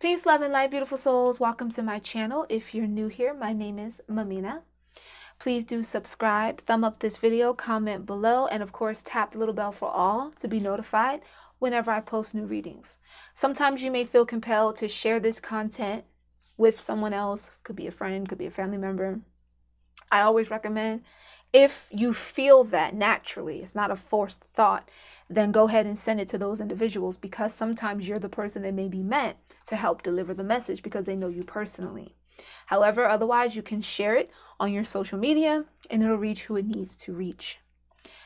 Peace, love, and light, beautiful souls. Welcome to my channel. If you're new here, my name is Mamina. Please do subscribe, thumb up this video, comment below, and of course tap the little bell for all to be notified whenever I post new readings. Sometimes you may feel compelled to share this content with someone else. Could be a friend, could be a family member. I always recommend, if you feel that naturally, it's not a forced thought, then go ahead and send it to those individuals, because sometimes you're the person that may be meant to help deliver the message because they know you personally. However, otherwise you can share it on your social media and it'll reach who it needs to reach.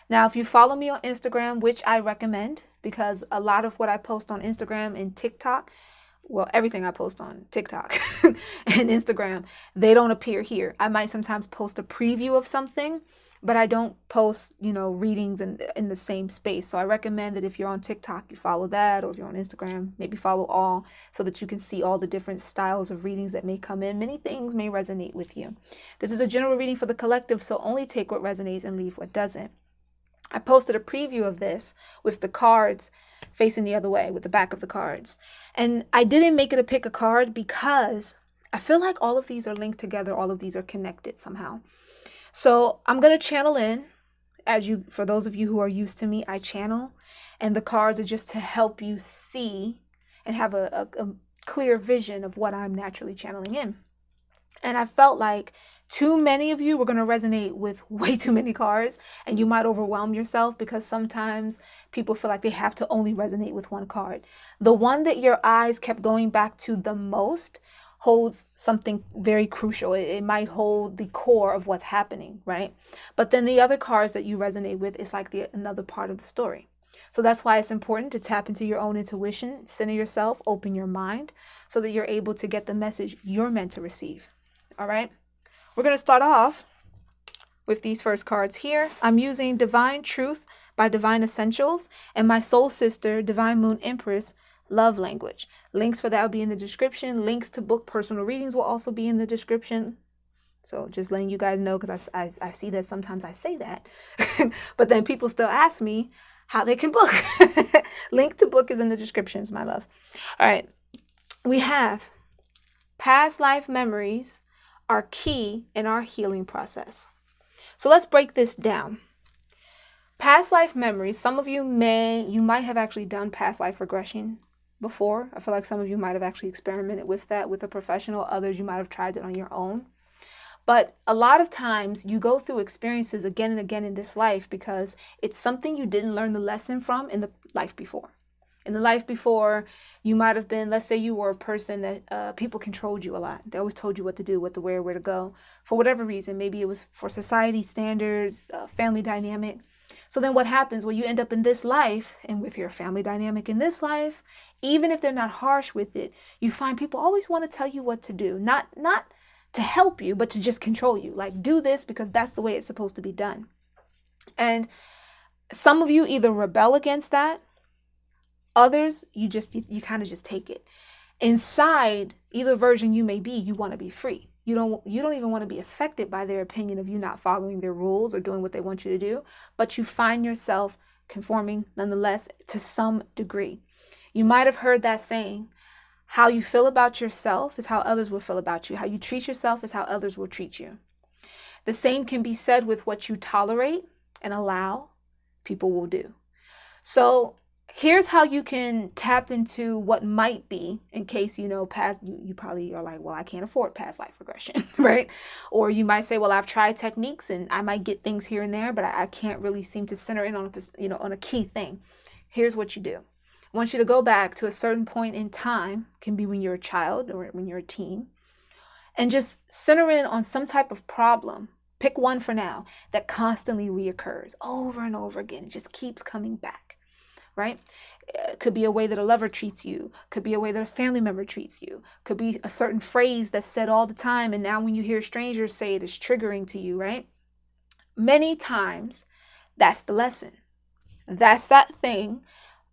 Now, if you follow me on Instagram, which I recommend, because a lot of what I post on Instagram and TikTok, well, everything I post on TikTok and Instagram, they don't appear here. I might sometimes post a preview of something, but I don't post, readings in the same space. So I recommend that if you're on TikTok, you follow that, or if you're on Instagram, maybe follow all, so that you can see all the different styles of readings that may come in. Many things may resonate with you. This is a general reading for the collective, so only take what resonates and leave what doesn't. I posted a preview of this with the cards facing the other way, with the back of the cards. And I didn't make it a pick a card because I feel like all of these are linked together. All of these are connected somehow. So I'm going to channel in, for those of you who are used to me, I channel, and the cards are just to help you see and have a clear vision of what I'm naturally channeling in. And I felt like too many of you were going to resonate with way too many cards, and you might overwhelm yourself, because sometimes people feel like they have to only resonate with one card. The one that your eyes kept going back to the most holds something very crucial. It might hold the core of what's happening, right? But then the other cards that you resonate with is like another part of the story. So that's why it's important to tap into your own intuition, center yourself, open your mind, so that you're able to get the message you're meant to receive. All right, we're going to start off with these first cards here. I'm using Divine Truth by Divine Essentials and my soul sister, Divine Moon Empress, Love Language. Links for that will be in the description. Links to book personal readings will also be in the description. So just letting you guys know, because I see that sometimes I say that, but then people still ask me how they can book. Link to book is in the descriptions, my love. All right, we have past life memories are key in our healing process. So let's break this down. Past life memories, some of you might have actually done past life regression before. I feel like some of you might have actually experimented with that with a professional. Others, you might have tried it on your own. But a lot of times you go through experiences again and again in this life because it's something you didn't learn the lesson from in the life before. In the life before, you might have been, let's say you were a person that people controlled you a lot. They always told you what to do, what to wear, where to go, for whatever reason. Maybe it was for society standards, family dynamic. So then what happens when you end up in this life, and with your family dynamic in this life, even if they're not harsh with it, you find people always want to tell you what to do. Not to help you, but to just control you. Like, do this because that's the way it's supposed to be done. And some of you either rebel against that. Others, you kind of just take it. Inside either version you may be, you want to be free. You don't even want to be affected by their opinion of you not following their rules or doing what they want you to do, but you find yourself conforming nonetheless to some degree. You might have heard that saying, how you feel about yourself is how others will feel about you. How you treat yourself is how others will treat you. The same can be said with what you tolerate and allow, people will do. So here's how you can tap into what might be, in case past, you probably are like, well, I can't afford past life regression, right? Or you might say, well, I've tried techniques and I might get things here and there, but I can't really seem to center in on on a key thing. Here's what you do. I want you to go back to a certain point in time, can be when you're a child or when you're a teen, and just center in on some type of problem. Pick one for now that constantly reoccurs over and over again. It just keeps coming back. Right? It could be a way that a lover treats you. Could be a way that a family member treats you. Could be a certain phrase that's said all the time, and now when you hear strangers say it, it's triggering to you, right? Many times, that's the lesson. That's that thing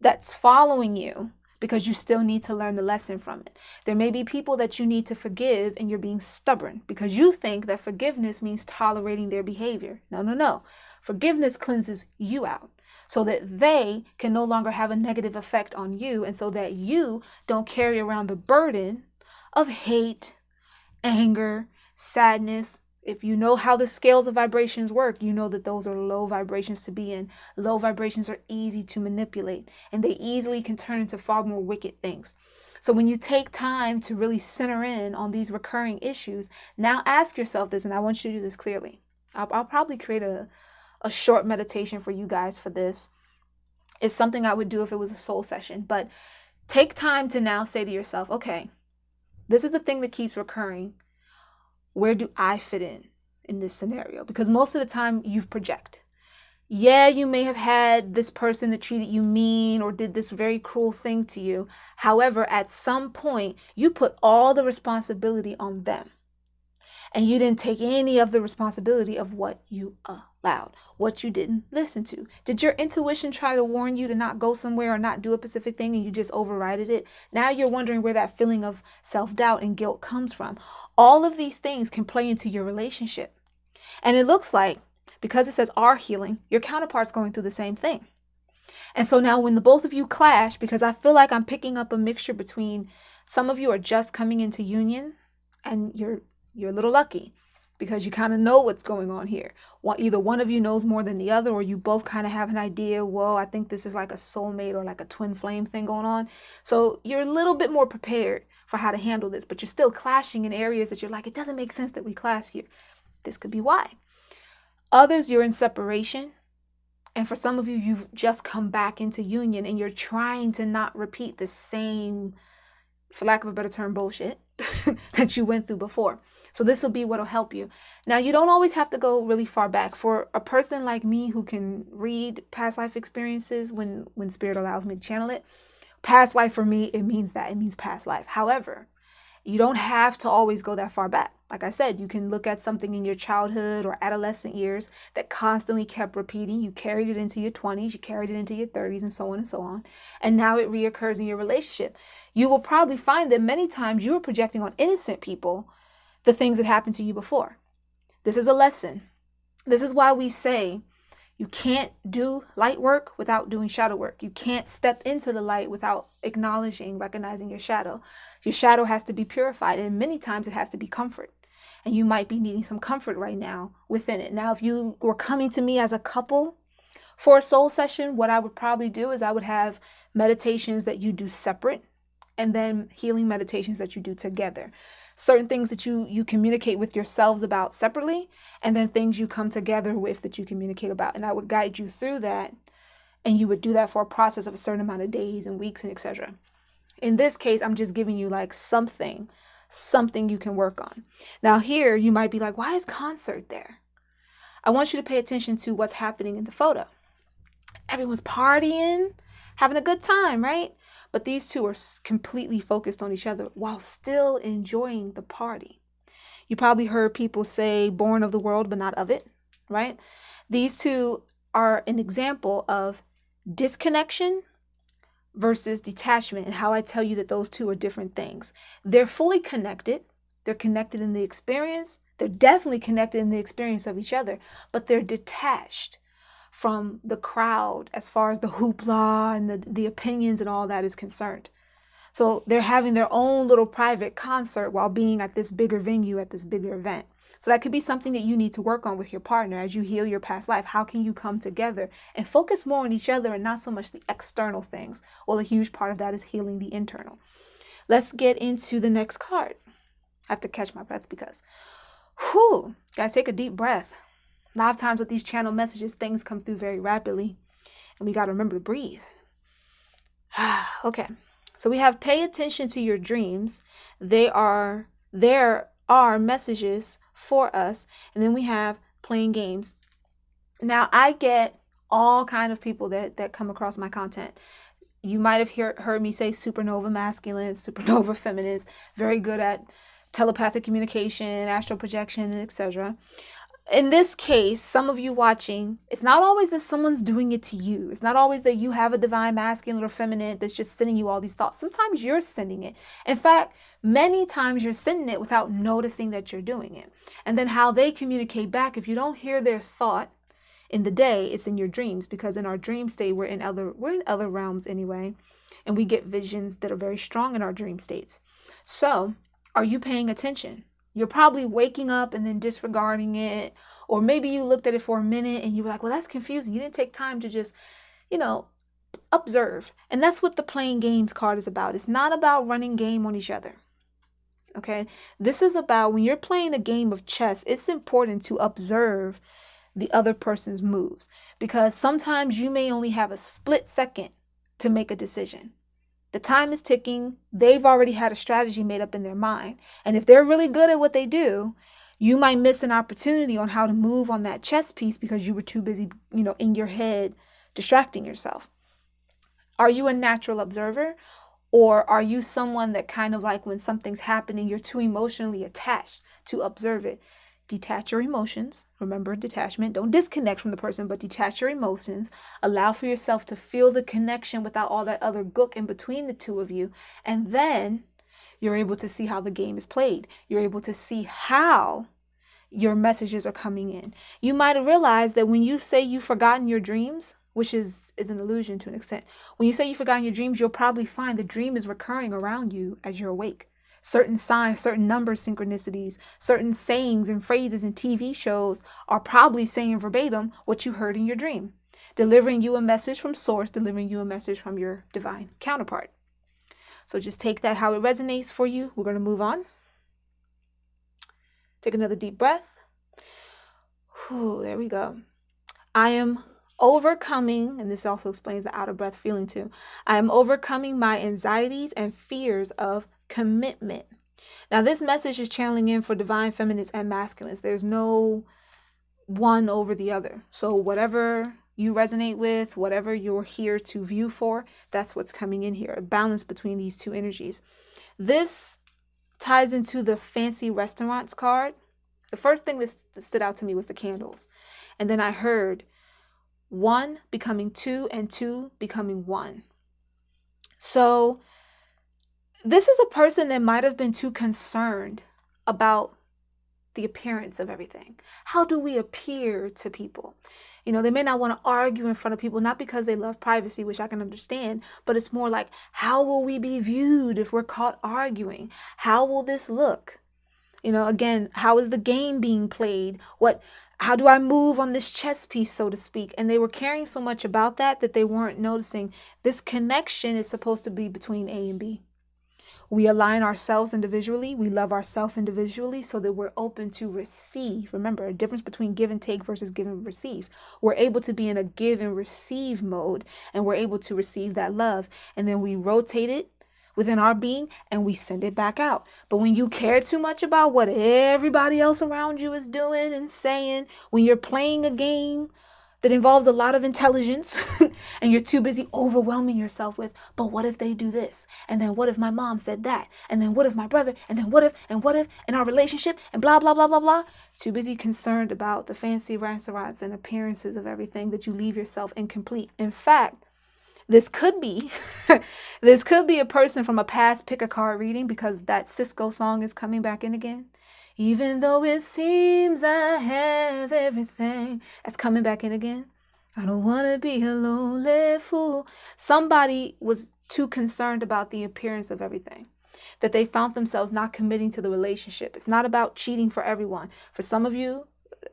that's following you because you still need to learn the lesson from it. There may be people that you need to forgive, and you're being stubborn because you think that forgiveness means tolerating their behavior. No. Forgiveness cleanses you out. so that they can no longer have a negative effect on you, and so that you don't carry around the burden of hate, anger, sadness. If you know how the scales of vibrations work, you know that those are low vibrations to be in. Low vibrations are easy to manipulate, and they easily can turn into far more wicked things. So when you take time to really center in on these recurring issues, now ask yourself this, and I want you to do this clearly. I'll probably create a short meditation for you guys for this. It's something I would do if it was a soul session, but take time to now say to yourself, okay, this is the thing that keeps recurring. Where do I fit in this scenario? Because most of the time you project. Yeah, you may have had this person that treated you mean or did this very cruel thing to you. However, at some point, you put all the responsibility on them. And you didn't take any of the responsibility of what you allowed, what you didn't listen to. Did your intuition try to warn you to not go somewhere or not do a specific thing and you just overrided it? Now you're wondering where that feeling of self-doubt and guilt comes from. All of these things can play into your relationship. And it looks like, because it says our healing, your counterpart's going through the same thing. And so now when the both of you clash, because I feel like I'm picking up a mixture between some of you are just coming into union and you're a little lucky because you kind of know what's going on here. Either one of you knows more than the other, or you both kind of have an idea, whoa, I think this is like a soulmate or like a twin flame thing going on. So you're a little bit more prepared for how to handle this, but you're still clashing in areas that you're like, it doesn't make sense that we clash here. This could be why. Others, you're in separation. And for some of you, you've just come back into union and you're trying to not repeat the same, for lack of a better term, bullshit that you went through before. So this will be what will help you. Now, you don't always have to go really far back. For a person like me who can read past life experiences when spirit allows me to channel it, past life for me, it means that. It means past life. However, you don't have to always go that far back. Like I said, you can look at something in your childhood or adolescent years that constantly kept repeating. You carried it into your 20s, you carried it into your 30s, and so on and so on. And now it reoccurs in your relationship. You will probably find that many times you are projecting on innocent people the things that happened to you before. This is a lesson. This is why we say you can't do light work without doing shadow work. You can't step into the light without acknowledging, recognizing your shadow. Your shadow has to be purified, and many times it has to be comfort. And you might be needing some comfort right now within it. Now, if you were coming to me as a couple for a soul session, what I would probably do is I would have meditations that you do separate and then healing meditations that you do together. Certain things that you communicate with yourselves about separately, and then things you come together with that you communicate about. And I would guide you through that, and you would do that for a process of a certain amount of days and weeks and etc. In this case, I'm just giving you like something you can work on. Now here, you might be like, why is concert there? I want you to pay attention to what's happening in the photo. Everyone's partying, having a good time, right? But these two are completely focused on each other while still enjoying the party. You probably heard people say born of the world, but not of it, right? These two are an example of disconnection versus detachment, and how I tell you that those two are different things. They're fully connected. They're connected in the experience. They're definitely connected in the experience of each other, but they're detached from the crowd as far as the hoopla and the opinions and all that is concerned. So they're having their own little private concert while being at this bigger venue, at this bigger event. So that could be something that you need to work on with your partner as you heal your past life. How can you come together and focus more on each other and not so much the external things? Well, a huge part of that is healing the internal. Let's get into the next card. I have to catch my breath because, guys, take a deep breath. A lot of times with these channel messages, things come through very rapidly, and we got to remember to breathe. Okay, so we have pay attention to your dreams. There are messages for us, and then we have playing games. Now, I get all kind of people that come across my content. You might have heard me say supernova masculines, supernova feminines, very good at telepathic communication, astral projection, etc. In this case, some of you watching, it's not always that someone's doing it to you. It's not always that you have a divine masculine or feminine that's just sending you all these thoughts. Sometimes you're sending it. In fact, many times you're sending it without noticing that you're doing it. And then how they communicate back, if you don't hear their thought, In the day, it's in your dreams, because in our dream state, we're in other realms anyway, and we get visions that are very strong in our dream states. So, are you paying attention? You're probably waking up and then disregarding it, or maybe you looked at it for a minute and you were like, well, that's confusing. You didn't take time to just, observe. And that's what the playing games card is about. It's not about running game on each other. Okay? This is about when you're playing a game of chess, it's important to observe the other person's moves, because sometimes you may only have a split second to make a decision. The time is ticking. They've already had a strategy made up in their mind. And if they're really good at what they do, you might miss an opportunity on how to move on that chess piece because you were too busy, in your head, distracting yourself. Are you a natural observer? Or are you someone that kind of like when something's happening, you're too emotionally attached to observe it? Detach your emotions. Remember detachment. Don't disconnect from the person, but detach your emotions. Allow for yourself to feel the connection without all that other gook in between the two of you. And then you're able to see how the game is played. You're able to see how your messages are coming in. You might have realized that when you say you've forgotten your dreams, which is an illusion to an extent, when you say you've forgotten your dreams, you'll probably find the dream is recurring around you as you're awake. Certain signs, certain number synchronicities, certain sayings and phrases in TV shows are probably saying verbatim what you heard in your dream, delivering you a message from source, delivering you a message from your divine counterpart. So just take that how it resonates for you. We're going to move on. Take another deep breath. Whew, there we go. I am overcoming, and this also explains the out of breath feeling too. I am overcoming my anxieties and fears of commitment. Now, this message is channeling in for divine feminines and masculines. There's no one over the other. So whatever you resonate with, whatever you're here to view for, that's what's coming in here. A balance between these two energies. This ties into the fancy restaurants card. The first thing that stood out to me was the candles. And then I heard 1 becoming 2 and 2 becoming 1. So this is a person that might have been too concerned about the appearance of everything. How do we appear to people? They may not want to argue in front of people, not because they love privacy, which I can understand, but it's more like, how will we be viewed if we're caught arguing? How will this look? Again, how is the game being played? How do I move on this chess piece, so to speak? And they were caring so much about that they weren't noticing this connection is supposed to be between A and B. We align ourselves individually. We love ourselves individually so that we're open to receive. Remember, a difference between give and take versus give and receive. We're able to be in a give and receive mode, and we're able to receive that love. And then we rotate it within our being and we send it back out. But when you care too much about what everybody else around you is doing and saying, when you're playing a game that involves a lot of intelligence and you're too busy overwhelming yourself with, but what if they do this? And then what if my mom said that? And then what if my brother? And then what if in our relationship and blah, blah, blah, blah, blah. Too busy concerned about the fancy restaurants and appearances of everything that you leave yourself incomplete. In fact, this could be a person from a past pick a card reading, because that Cisco song is coming back in again. Even though it seems I have everything, that's coming back in again. I don't want to be a lonely fool. Somebody was too concerned about the appearance of everything, that they found themselves not committing to the relationship. It's not about cheating for everyone. For some of you,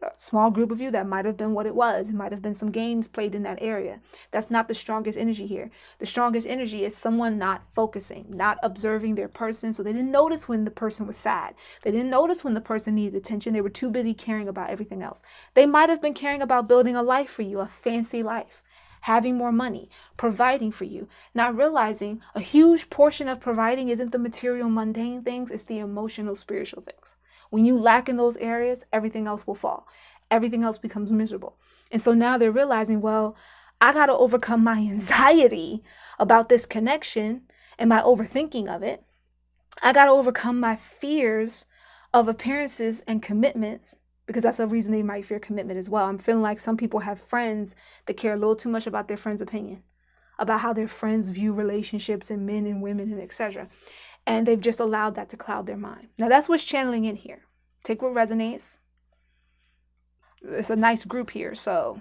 a small group of you, that might have been what it was. It might have been some games played in that area. That's not the strongest energy here. The strongest energy is someone not focusing, not observing their person. So they didn't notice when the person was sad. They didn't notice when the person needed attention. They were too busy caring about everything else. They might have been caring about building a life for you, a fancy life, having more money, providing for you, not realizing a huge portion of providing isn't the material, mundane things. It's the emotional, spiritual things. When you lack in those areas, everything else will fall. Everything else becomes miserable. And so now they're realizing, well, I got to overcome my anxiety about this connection and my overthinking of it. I got to overcome my fears of appearances and commitments, because that's a reason they might fear commitment as well. I'm feeling like some people have friends that care a little too much about their friend's opinion, about how their friends view relationships and men and women and etc. And they've just allowed that to cloud their mind. Now that's what's channeling in here. Take what resonates. It's a nice group here, so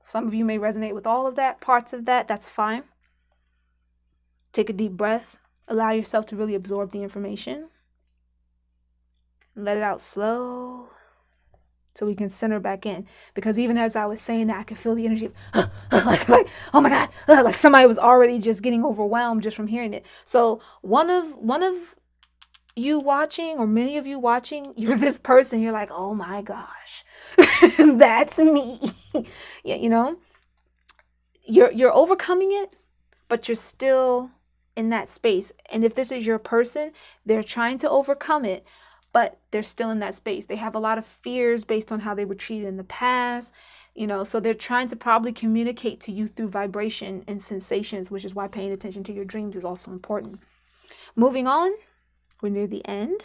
Some of you may resonate with all of that, parts of that. That's fine. Take a deep breath. Allow yourself to really absorb the information. Let it out slow so we can center back in. Because even as I was saying that, I could feel the energy of, like, oh my God, like somebody was already just getting overwhelmed just from hearing it. So one of you watching, or many of you watching, you're this person. You're like, oh my gosh, that's me. Yeah, you know, you're overcoming it, but you're still in that space. And if this is your person, they're trying to overcome it, but they're still in that space. They have a lot of fears based on how they were treated in the past, you know, so they're trying to probably communicate to you through vibration and sensations, which is why paying attention to your dreams is also important. Moving on, we're near the end.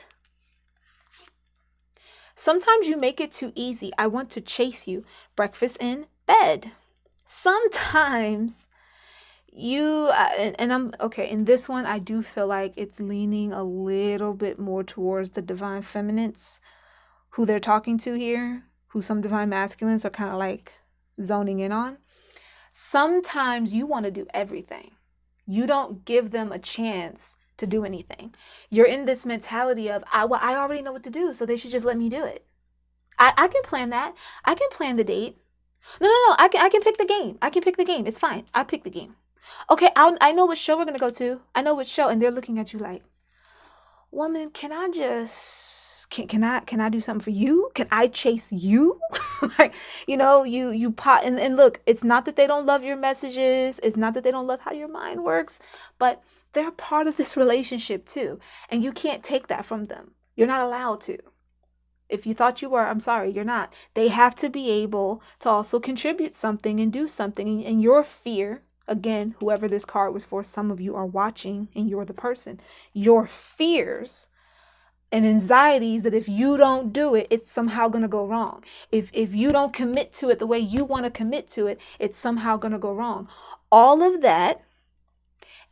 Sometimes you make it too easy. I want to chase you. Breakfast in bed. Sometimes you and I'm okay in this one. I do feel like it's leaning a little bit more towards the divine feminines who they're talking to here, who some divine masculines are kind of like zoning in on. Sometimes you want to do everything. You don't give them a chance to do anything. You're in this mentality of I already know what to do, so they should just let me do it. I can plan that. I can plan the date. No. I can pick the game. I can pick the game. It's fine. I pick the game. Okay, I know what show we're gonna go to. I know what show, and they're looking at you like, woman, can I just can I do something for you? Can I chase you? Like, you know, you pot and look, it's not that they don't love your messages, it's not that they don't love how your mind works, but they're part of this relationship too. And you can't take that from them. You're not allowed to. If you thought you were, I'm sorry, you're not. They have to be able to also contribute something and do something. And your fear, again, whoever this card was for, some of you are watching and you're the person. Your fears and anxieties that if you don't do it, it's somehow going to go wrong. If you don't commit to it the way you want to commit to it, it's somehow going to go wrong. All of that,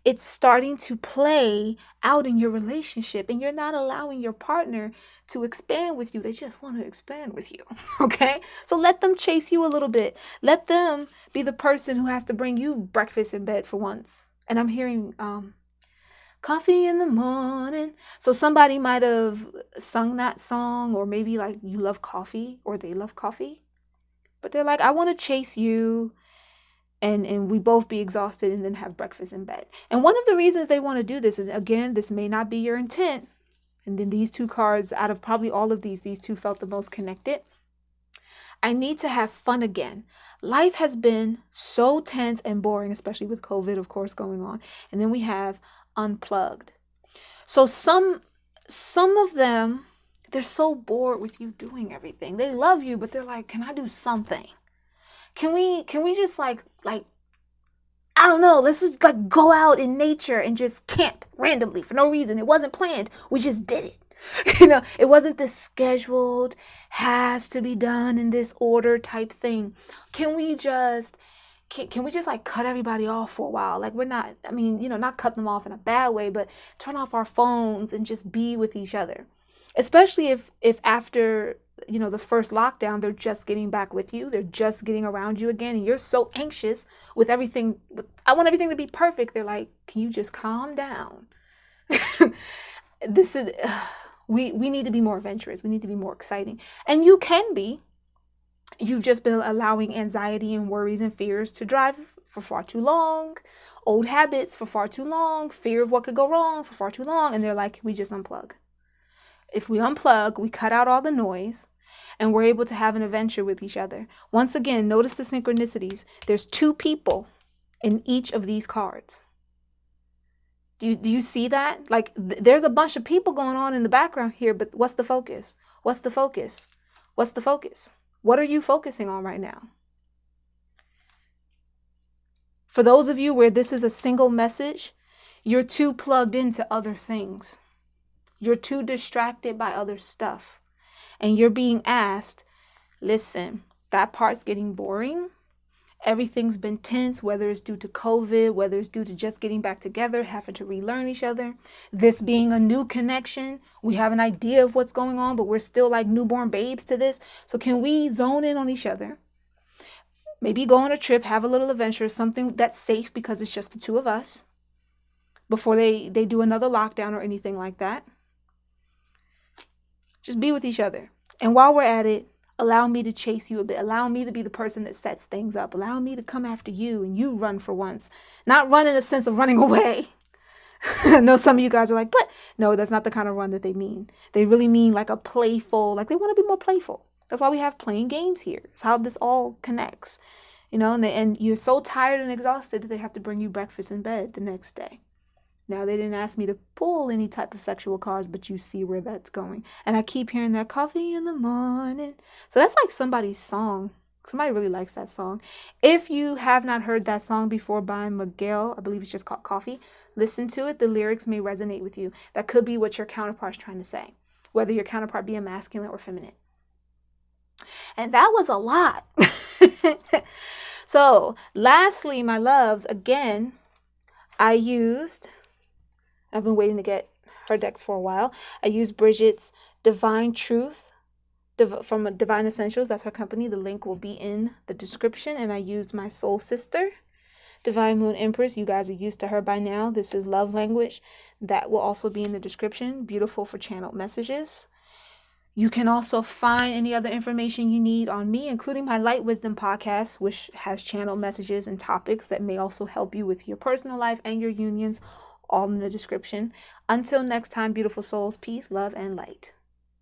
it's starting to play out in your relationship, and you're not allowing your partner to expand with you. They just want to expand with you. Okay? So let them chase you a little bit. Let them be the person who has to bring you breakfast in bed for once. And I'm hearing coffee in the morning. So somebody might have sung that song, or maybe like you love coffee or they love coffee. But they're like, I want to chase you. And we both be exhausted and then have breakfast in bed. And one of the reasons they want to do this, and again, this may not be your intent, and then these two cards, out of probably all of these two felt the most connected. I need to have fun again. Life has been so tense and boring, especially with COVID, of course, going on. And then we have unplugged. So some of them, they're so bored with you doing everything. They love you, but they're like, can I do something? Can we just like I don't know, let's just like go out in nature and just camp randomly for no reason. It wasn't planned. We just did it. You know, it wasn't this scheduled, has to be done in this order type thing. Can we just like cut everybody off for a while? Like, we're not, I mean, you know, not cut them off in a bad way, but turn off our phones and just be with each other. Especially if after, you know, the first lockdown, they're just getting back with you. They're just getting around you again. And you're so anxious with everything. I want everything to be perfect. They're like, can you just calm down? This is, we need to be more adventurous. We need to be more exciting. And you can be. You've just been allowing anxiety and worries and fears to drive for far too long. Old habits for far too long. Fear of what could go wrong for far too long. And they're like, can we just unplug? If we unplug, we cut out all the noise, and we're able to have an adventure with each other. Once again, notice the synchronicities. There's two people in each of these cards. Do you see that? Like, there's a bunch of people going on in the background here, but what's the focus? What's the focus? What's the focus? What are you focusing on right now? For those of you where this is a single message, you're too plugged into other things. You're too distracted by other stuff. And you're being asked, listen, that part's getting boring. Everything's been tense, whether it's due to COVID, whether it's due to just getting back together, having to relearn each other. This being a new connection, we have an idea of what's going on, but we're still like newborn babes to this. So can we zone in on each other? maybe go on a trip, have a little adventure, something that's safe because it's just the two of us before they do another lockdown or anything like that. Just be with each other. And while we're at it, allow me to chase you a bit. Allow me to be the person that sets things up. Allow me to come after you and you run for once. Not run in a sense of running away. I know some of you guys are like, but no, that's not the kind of run that they mean. They really mean like a playful, like they want to be more playful. That's why we have playing games here. It's how this all connects. And you're so tired and exhausted that they have to bring you breakfast in bed the next day. Now, they didn't ask me to pull any type of sexual cards, but you see where that's going. And I keep hearing that coffee in the morning. So that's like somebody's song. Somebody really likes that song. If you have not heard that song before by Miguel, I believe it's just called Coffee, listen to it. The lyrics may resonate with you. That could be what your counterpart's trying to say, whether your counterpart be a masculine or feminine. And that was a lot. So, lastly, my loves, again, I've been waiting to get her decks for a while. I used Bridget's Divine Truth from Divine Essentials. That's her company. The link will be in the description. And I used my soul sister, Divine Moon Empress. You guys are used to her by now. This is Love Language. That will also be in the description. Beautiful for channeled messages. You can also find any other information you need on me, including my Light Wisdom podcast, which has channeled messages and topics that may also help you with your personal life and your unions, all in the description. Until next time, beautiful souls, peace, love, and light.